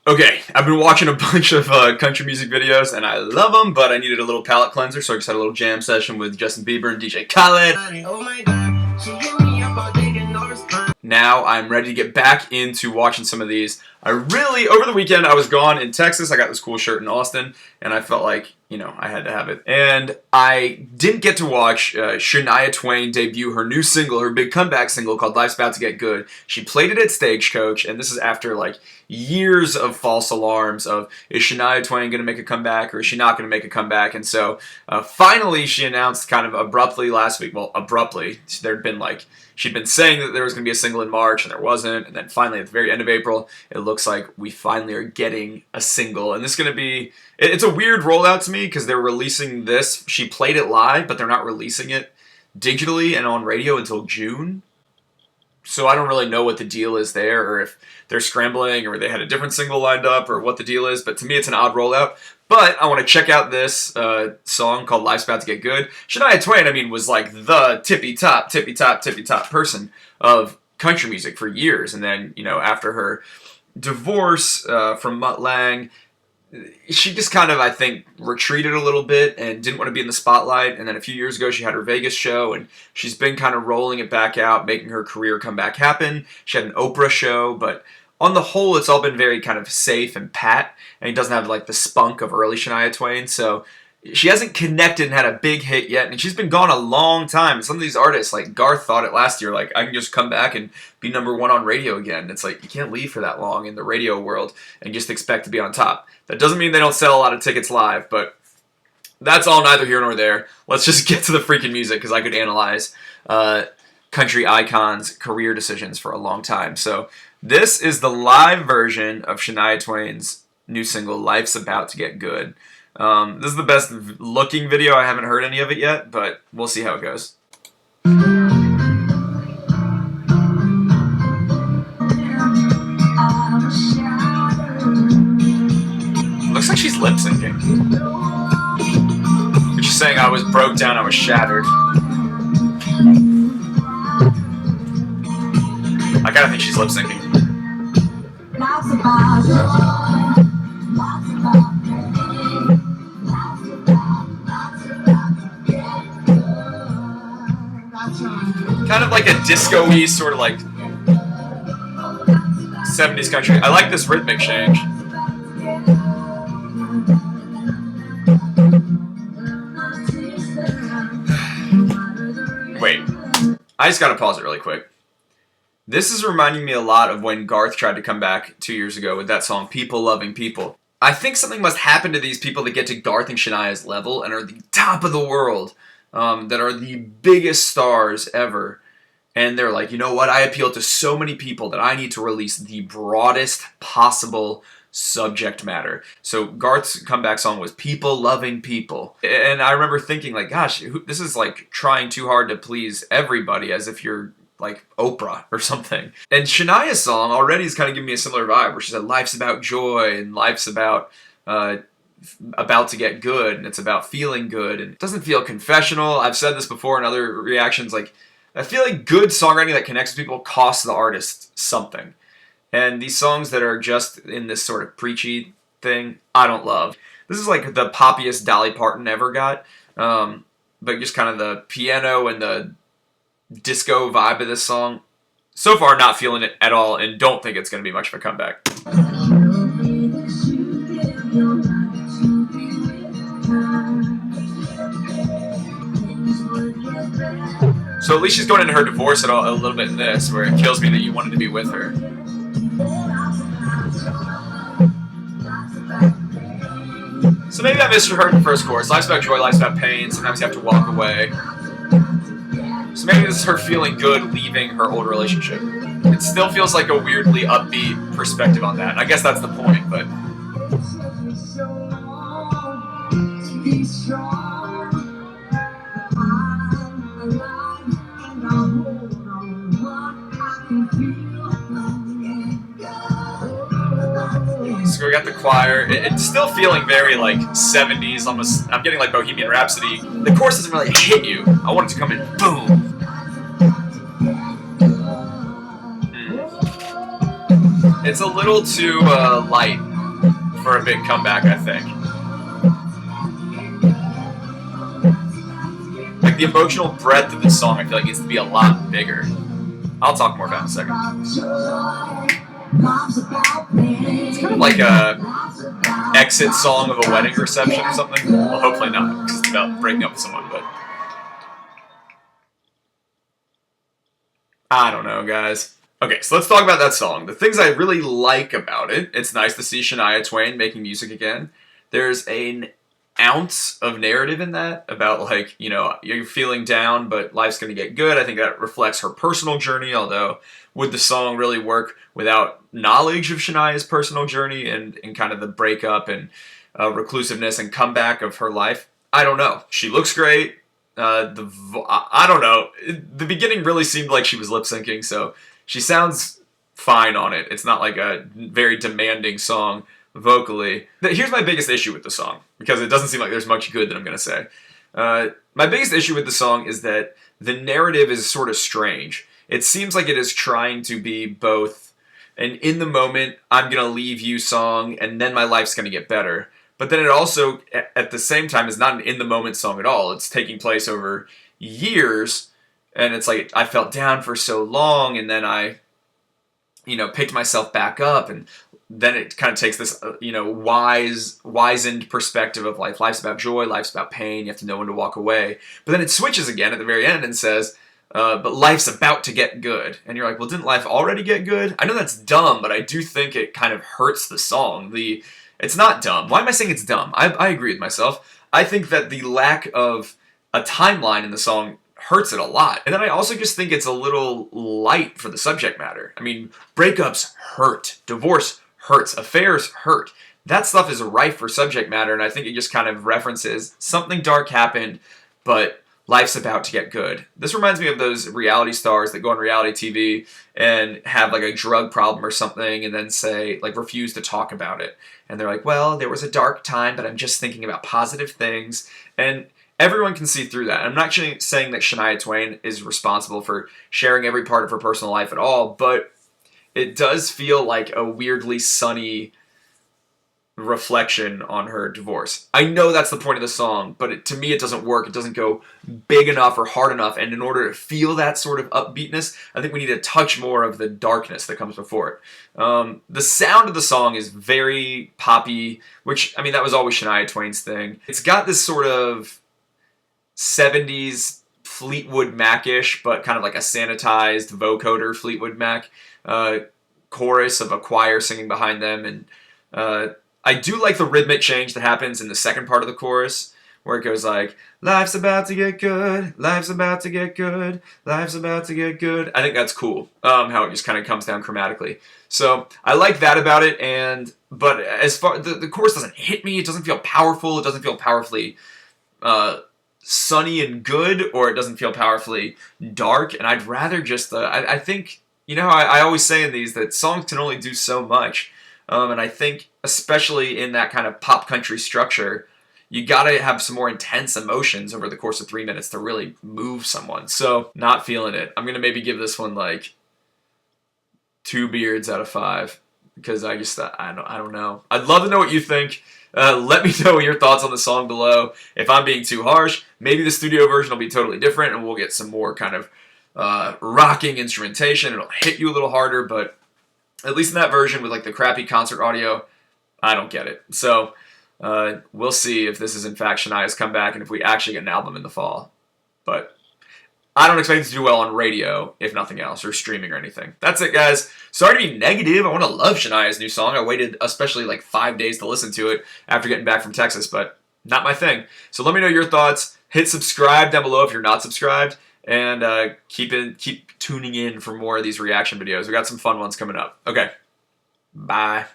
Okay, I've been watching a bunch of country music videos, and I love them, but I needed a little palate cleanser, so I just had a little jam session with Justin Bieber and DJ Khaled. Now I'm ready to get back into watching some of these. Over the weekend, I was gone in Texas. I got this cool shirt in Austin, and I felt like, I had to have it. And I didn't get to watch Shania Twain debut her new single, her big comeback single called Life's About to Get Good. She played it at Stagecoach, and this is after years of false alarms of, is Shania Twain going to make a comeback or is she not going to make a comeback? And so finally she announced kind of abruptly last week, well, abruptly, she'd been saying that there was going to be a single in March and there wasn't, and then finally at the very end of April, it looks like we finally are getting a single. And this is going to be, it's a weird rollout to me because they're releasing this, she played it live, but they're not releasing it digitally and on radio until June. So I don't really know what the deal is there, or if they're scrambling, or they had a different single lined up, or what the deal is. But to me, it's an odd rollout. But I want to check out this song called Life's About to Get Good. Shania Twain, was like the tippy top person of country music for years. And then, after her divorce from Mutt Lange, she just kind of, I think, retreated a little bit and didn't want to be in the spotlight. And then a few years ago, she had her Vegas show, and she's been kind of rolling it back out, making her career come back happen. She had an Oprah show, but on the whole, it's all been very kind of safe and pat, and he doesn't have the spunk of early Shania Twain. So she hasn't connected and had a big hit yet, and she's been gone a long time. Some of these artists, like Garth, thought it last year, I can just come back and be #1 on radio again. It's you can't leave for that long in the radio world and just expect to be on top. That doesn't mean they don't sell a lot of tickets live, but that's all neither here nor there. Let's just get to the freaking music, because I could analyze country icons' career decisions for a long time. So this is the live version of Shania Twain's new single, Life's About to Get Good. This is the best looking video. I haven't heard any of it yet, but we'll see how it goes. Looks like she's lip syncing. She's saying I was broke down, I was shattered. I gotta think she's lip syncing. Kind of like a disco-y, sort of 70s country. I like this rhythmic change. Wait, I just gotta pause it really quick. This is reminding me a lot of when Garth tried to come back 2 years ago with that song, People Loving People. I think something must happen to these people that get to Garth and Shania's level and are the top of the world, that are the biggest stars ever. And they're like, you know what, I appeal to so many people that I need to release the broadest possible subject matter. So Garth's comeback song was People Loving People. And I remember thinking, gosh, this is trying too hard to please everybody, as if you're Oprah or something. And Shania's song already is kind of giving me a similar vibe, where she said life's about joy and life's about to get good, and it's about feeling good, and it doesn't feel confessional. I've said this before in other reactions, I feel like good songwriting that connects with people costs the artist something. And these songs that are just in this sort of preachy thing, I don't love. This is the poppiest Dolly Parton ever got, but just kind of the piano and the disco vibe of this song. So far, not feeling it at all, and don't think it's going to be much of a comeback. So at least she's going into her divorce a little bit in this, where it kills me that you wanted to be with her. So maybe I misheard the first chorus. Life's about joy, life's about pain. Sometimes you have to walk away. So maybe this is her feeling good leaving her old relationship. It still feels like a weirdly upbeat perspective on that. And I guess that's the point, but... So we got the choir. It's still feeling very 70s, almost. I'm getting Bohemian Rhapsody. The chorus doesn't really hit you. I want it to come in boom. It's a little too light. for a big comeback, I think. Like, the emotional breadth of this song, I feel like needs to be a lot bigger. I'll talk more about it in a second. It's kind of like a exit song of a wedding reception or something. Well, hopefully not, because it's about breaking up with someone, but I don't know, guys. Okay, so let's talk about that song. The things I really like about it, it's nice to see Shania Twain making music again. There's an ounce of narrative in that about, like, you know, you're feeling down, but life's going to get good. I think that reflects her personal journey, although would the song really work without knowledge of Shania's personal journey and kind of the breakup and reclusiveness and comeback of her life? I don't know. She looks great. I don't know. The beginning really seemed like she was lip syncing, so she sounds fine on it. It's not like a very demanding song vocally. Here's my biggest issue with the song, because it doesn't seem like there's much good that I'm going to say. My biggest issue with the song is that the narrative is sort of strange. It seems like it is trying to be both an in the moment, I'm going to leave you song, and then my life's going to get better. But then it also, at the same time, is not an in-the-moment song at all. It's taking place over years, and it's like, I felt down for so long, and then I, picked myself back up, and then it kind of takes this, wizened perspective of life. Life's about joy, life's about pain, you have to know when to walk away. But then it switches again at the very end and says, but life's about to get good. And you're like, well, didn't life already get good? I know that's dumb, but I do think it kind of hurts the song. It's not dumb. Why am I saying it's dumb? I agree with myself. I think that the lack of a timeline in the song hurts it a lot. And then I also just think it's a little light for the subject matter. I mean, breakups hurt. Divorce hurts. Affairs hurt. That stuff is rife for subject matter, and I think it just kind of references something dark happened, but life's about to get good. This reminds me of those reality stars that go on reality TV and have like a drug problem or something and then say, like, refuse to talk about it. And they're like, well, there was a dark time, but I'm just thinking about positive things. And everyone can see through that. I'm not actually saying that Shania Twain is responsible for sharing every part of her personal life at all, but it does feel like a weirdly sunny reflection on her divorce. I know that's the point of the song, but to me it doesn't work. It doesn't go big enough or hard enough, and in order to feel that sort of upbeatness, I think we need a touch more of the darkness that comes before it. The sound of the song is very poppy, which, I mean, that was always Shania Twain's thing. It's got this sort of 70s Fleetwood Mac-ish, but kind of like a sanitized vocoder Fleetwood Mac chorus of a choir singing behind them, and I do like the rhythmic change that happens in the second part of the chorus, where it goes like, life's about to get good, life's about to get good, life's about to get good. I think that's cool, how it just kind of comes down chromatically. So I like that about it, but as far, the chorus doesn't hit me, it doesn't feel powerful, it doesn't feel powerfully sunny and good, or it doesn't feel powerfully dark, and I'd rather just, I think, I always say in these that songs can only do so much. And I think, especially in that kind of pop country structure, you gotta have some more intense emotions over the course of 3 minutes to really move someone. So, not feeling it. I'm gonna maybe give this one like 2 beards out of 5, because I don't know. I'd love to know what you think. Let me know your thoughts on the song below. If I'm being too harsh, maybe the studio version will be totally different, and we'll get some more kind of rocking instrumentation. It'll hit you a little harder, but at least in that version with like the crappy concert audio, I don't get it. So we'll see if this is in fact Shania's comeback and if we actually get an album in the fall. But I don't expect it to do well on radio, if nothing else, or streaming or anything. That's it, guys. Sorry to be negative. I want to love Shania's new song. I waited especially like 5 days to listen to it after getting back from Texas, but not my thing. So let me know your thoughts. Hit subscribe down below if you're not subscribed. And keep tuning in for more of these reaction videos. We got some fun ones coming up. Okay, bye.